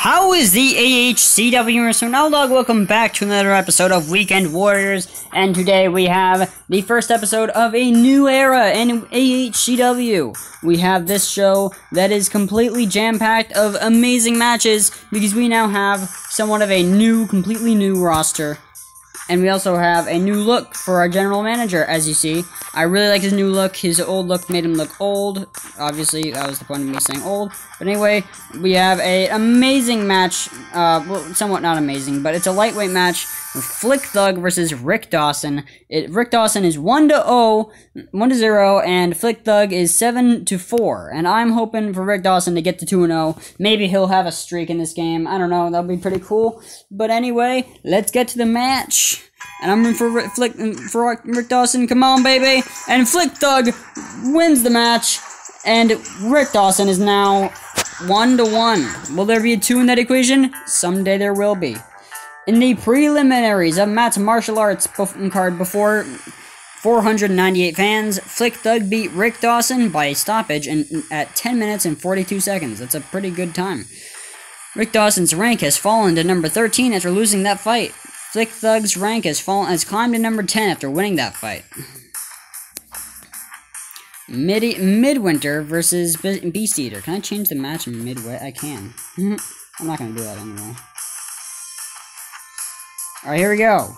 How is the AHCW Mr. Dog? Welcome back to another episode of Weekend Warriors, and today we have the first episode of a new era in AHCW. We have this show that is completely jam-packed of amazing matches, because we now have somewhat of a completely new roster. And we also have a new look for our general manager, as you see. I really like his new look. His old look made him look old. Obviously, that was the point of me saying old. But anyway, we have an amazing match. Well, somewhat not amazing, but it's a lightweight match with Flick Thug versus Rick Dawson. Rick Dawson is 1-0, and Flick Thug is 7-4. And I'm hoping for Rick Dawson to get to 2-0. Maybe he'll have a streak in this game. I don't know. That'll be pretty cool. But anyway, let's get to the match. And I'm rooting for Rick Dawson. Come on, baby. And Flick Thug wins the match. And Rick Dawson is now 1-1. Will there be a 2 in that equation? Someday there will be. In the preliminaries of Matt's martial arts card before 498 fans, Flick Thug beat Rick Dawson by stoppage at 10 minutes and 42 seconds. That's a pretty good time. Rick Dawson's rank has fallen to number 13 after losing that fight. Flick Thug's rank has climbed to number 10 after winning that fight. Midwinter versus Beast Eater. Can I change the match in midway? I can. I'm not gonna do that anyway. Alright, here we go.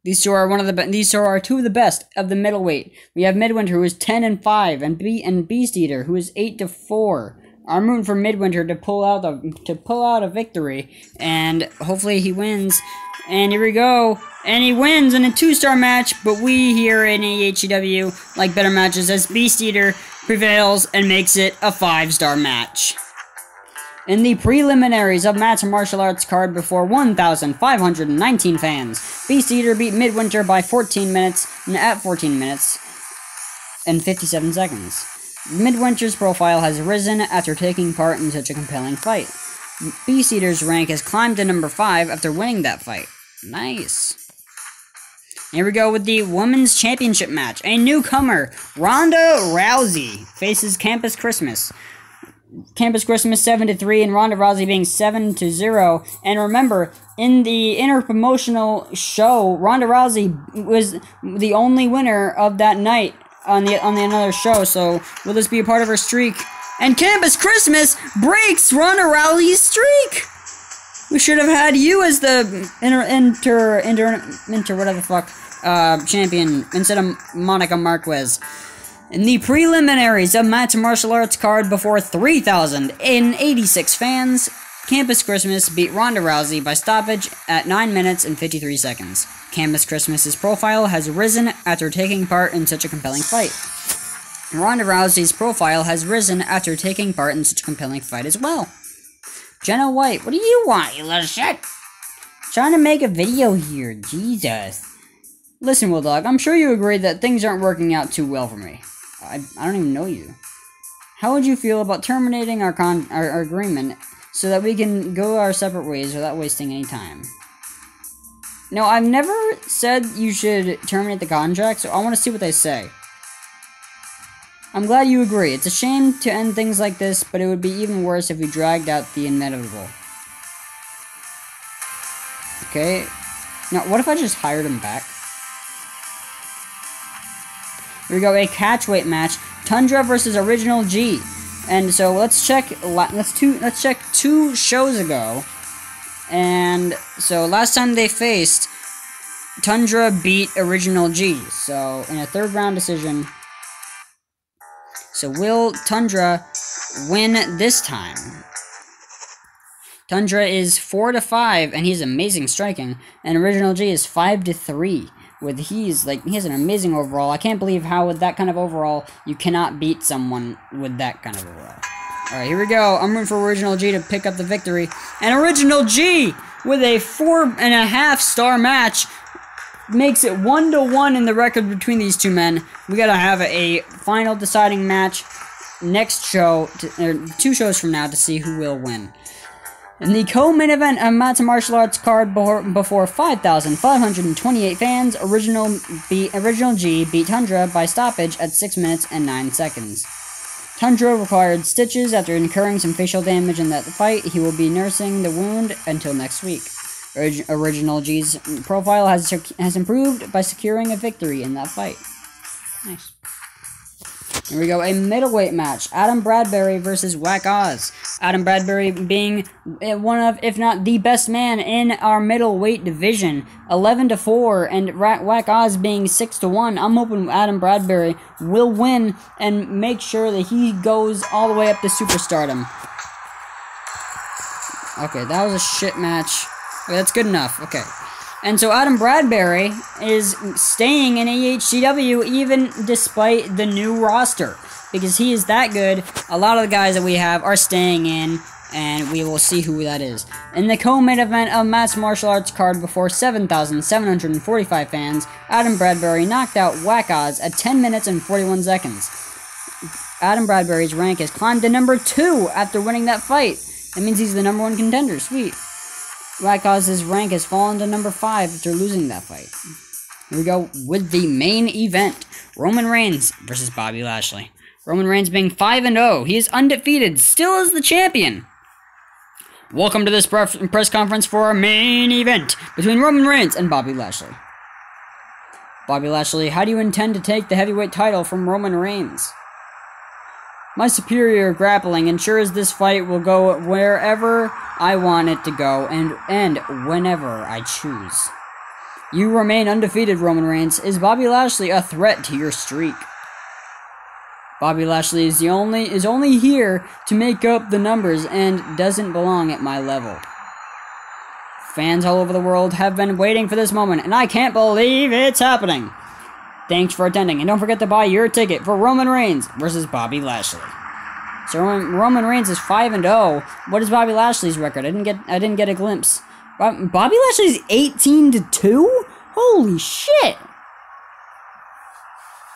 These two are two of the best of the middleweight. We have Midwinter, who is 10-5, and Beast Eater, who is 8-4. I'm rooting for Midwinter to pull out a victory, and hopefully he wins. And here we go, and he wins in a 2-star match. But we here in AHCW like better matches, as Beast Eater prevails and makes it a 5-star match. In the preliminaries of Matt's martial arts card before 1,519 fans, Beast Eater beat Midwinter by 14 minutes at 14 minutes and 57 seconds. Midwinter's profile has risen after taking part in such a compelling fight. Beast Eater's rank has climbed to number 5 after winning that fight. Nice. Here we go with the Women's Championship match. A newcomer, Ronda Rousey, faces Campus Christmas. Campus Christmas 7-3 and Ronda Rousey being 7-0. And remember, in the inter-promotional show, Ronda Rousey was the only winner of that night on the another show. So will this be a part of her streak? And Campus Christmas breaks Ronda Rousey's streak. We should have had you as the whatever the fuck champion instead of Monica Marquez. In the preliminaries of Matt's martial arts card before 3,086 fans, Campus Christmas beat Ronda Rousey by stoppage at 9 minutes and 53 seconds. Campus Christmas's profile has risen after taking part in such a compelling fight. Ronda Rousey's profile has risen after taking part in such a compelling fight as well. Jenna White, what do you want, you little shit? Trying to make a video here, Jesus. Listen, Will Dog, I'm sure you agree that things aren't working out too well for me. I don't even know you. How would you feel about terminating our agreement so that we can go our separate ways without wasting any time? No, I've never said you should terminate the contract, so I want to see what they say. I'm glad you agree. It's a shame to end things like this, but it would be even worse if we dragged out the inevitable. Okay. Now, what if I just hired him back? Here we go, a catchweight match. Tundra versus Original G. And so let's check 2 shows ago. And so last time they faced, Tundra beat Original G. So in a 3rd round decision. So will Tundra win this time? Tundra is 4-5 and he's amazing striking, and Original G is 5-3. He has an amazing overall. I can't believe how with that kind of overall you cannot beat someone with that kind of overall. Alright, here we go. I'm rooting for Original G to pick up the victory. And Original G, with a 4.5-star match, makes it 1-1 in the record between these two men. We gotta have a final deciding match next show, or 2 shows from now, to see who will win. In the co-main event of Matt's martial arts card before 5,528 fans, Original G beat Tundra by stoppage at 6 minutes and 9 seconds. Tundra required stitches after incurring some facial damage in that fight. He will be nursing the wound until next week. Original G's profile has improved by securing a victory in that fight. Nice. Here we go, a middleweight match. Adam Bradbury versus Whack Oz. Adam Bradbury being one of, if not the best man in our middleweight division. 11-4, and Whack Oz being 6-1. I'm hoping Adam Bradbury will win and make sure that he goes all the way up to superstardom. Okay, that was a shit match. Okay, that's good enough. Okay. And so Adam Bradbury is staying in AHCW even despite the new roster. Because he is that good. A lot of the guys that we have are staying in. And we will see who that is. In the co-main event of Matt's Martial Arts card before 7,745 fans, Adam Bradbury knocked out Whack Oz at 10 minutes and 41 seconds. Adam Bradbury's rank has climbed to number 2 after winning that fight. That means he's the number 1 contender. Sweet. Whack Oz's rank has fallen to number 5 after losing that fight. Here we go with the main event. Roman Reigns versus Bobby Lashley. Roman Reigns being 5-0. He is undefeated, still is the champion. Welcome to this press conference for our main event between Roman Reigns and Bobby Lashley. Bobby Lashley, how do you intend to take the heavyweight title from Roman Reigns? My superior grappling ensures this fight will go wherever I want it to go and whenever I choose. You remain undefeated, Roman Reigns. Is Bobby Lashley a threat to your streak? Bobby Lashley is only here to make up the numbers and doesn't belong at my level. Fans all over the world have been waiting for this moment, and I can't believe it's happening. Thanks for attending, and don't forget to buy your ticket for Roman Reigns versus Bobby Lashley. So Roman Reigns is 5-0. What is Bobby Lashley's record? I didn't get a glimpse. Bobby Lashley's 18-2? Holy shit!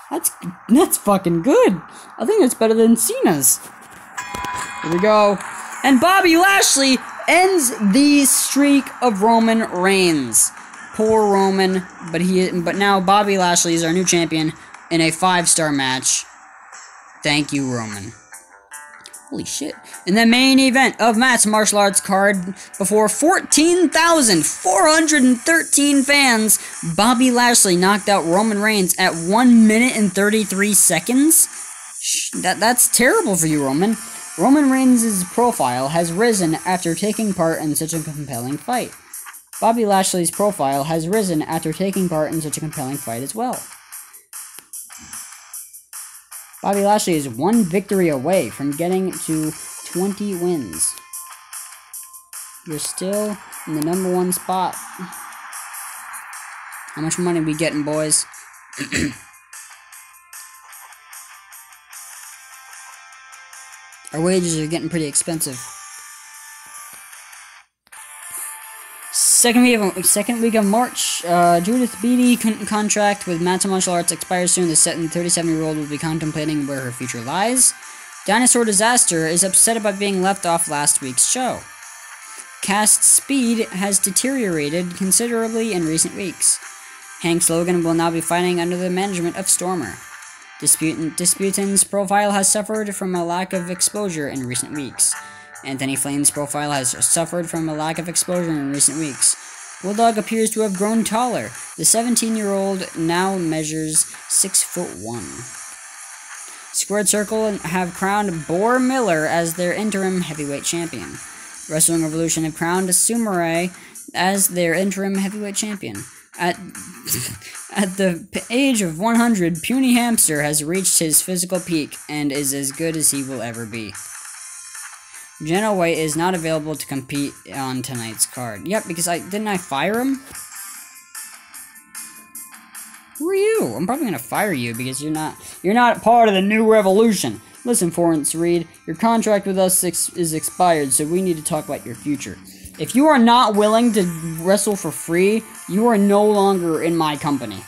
That's fucking good. I think it's better than Cena's. Here we go. And Bobby Lashley ends the streak of Roman Reigns. Poor Roman, but now Bobby Lashley is our new champion in a 5-star match. Thank you, Roman. Holy shit. In the main event of Matt's Martial Arts card, before 14,413 fans, Bobby Lashley knocked out Roman Reigns at 1 minute and 33 seconds? That's terrible for you, Roman. Roman Reigns' profile has risen after taking part in such a compelling fight. Bobby Lashley's profile has risen after taking part in such a compelling fight as well. Bobby Lashley is 1 victory away from getting to 20 wins. You're still in the number 1 spot. How much money are we getting, boys? Our wages are getting pretty expensive. Second week of March, Judith Beatty contract with Matt's Martial Arts expires soon. The 37-year-old will be contemplating where her future lies. Dinosaur Disaster is upset about being left off last week's show. Cast speed has deteriorated considerably in recent weeks. Hank Logan will now be fighting under the management of Stormer. Disputin's profile has suffered from a lack of exposure in recent weeks. Anthony Flame's profile has suffered from a lack of exposure in recent weeks. Bulldog appears to have grown taller. The 17-year-old now measures 6'1". Squared Circle have crowned Boar Miller as their interim heavyweight champion. Wrestling Revolution have crowned Sumaray as their interim heavyweight champion. At the age of 100, Puny Hamster has reached his physical peak and is as good as he will ever be. Jenna White is not available to compete on tonight's card. Yep, because didn't I fire him? Who are you? I'm probably gonna fire you because you're not part of the new revolution. Listen, Florence Reed, your contract with us is expired, so we need to talk about your future. If you are not willing to wrestle for free, you are no longer in my company.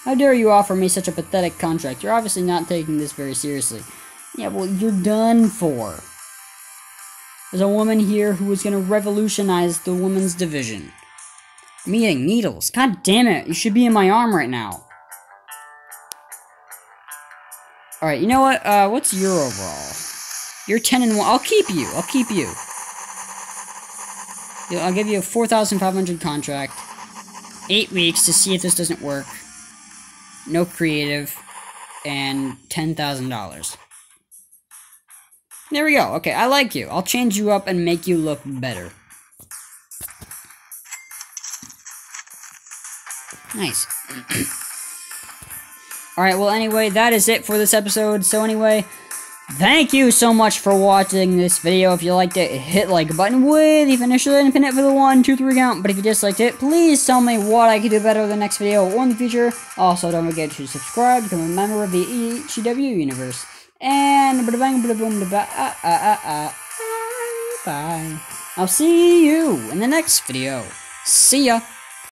How dare you offer me such a pathetic contract? You're obviously not taking this very seriously. Yeah, well, you're done for. There's a woman here who is going to revolutionize the women's division. I'm eating needles. God damn it. You should be in my arm right now. Alright, you know what? What's your overall? You're 10 and 1. I'll keep you. I'll keep you. I'll give you a 4,500 contract. 8 weeks to see if this doesn't work. No creative. And $10,000. There we go. Okay, I like you. I'll change you up and make you look better. Nice. Alright, well, anyway, that is it for this episode. So, anyway, thank you so much for watching this video. If you liked it, hit like button with the initial and pin it for the 1, 2, 3 count. But if you disliked it, please tell me what I could do better in the next video or in the future. Also, don't forget to subscribe, become a member of the EHCW universe. And bye. I'll see you in the next video. See ya.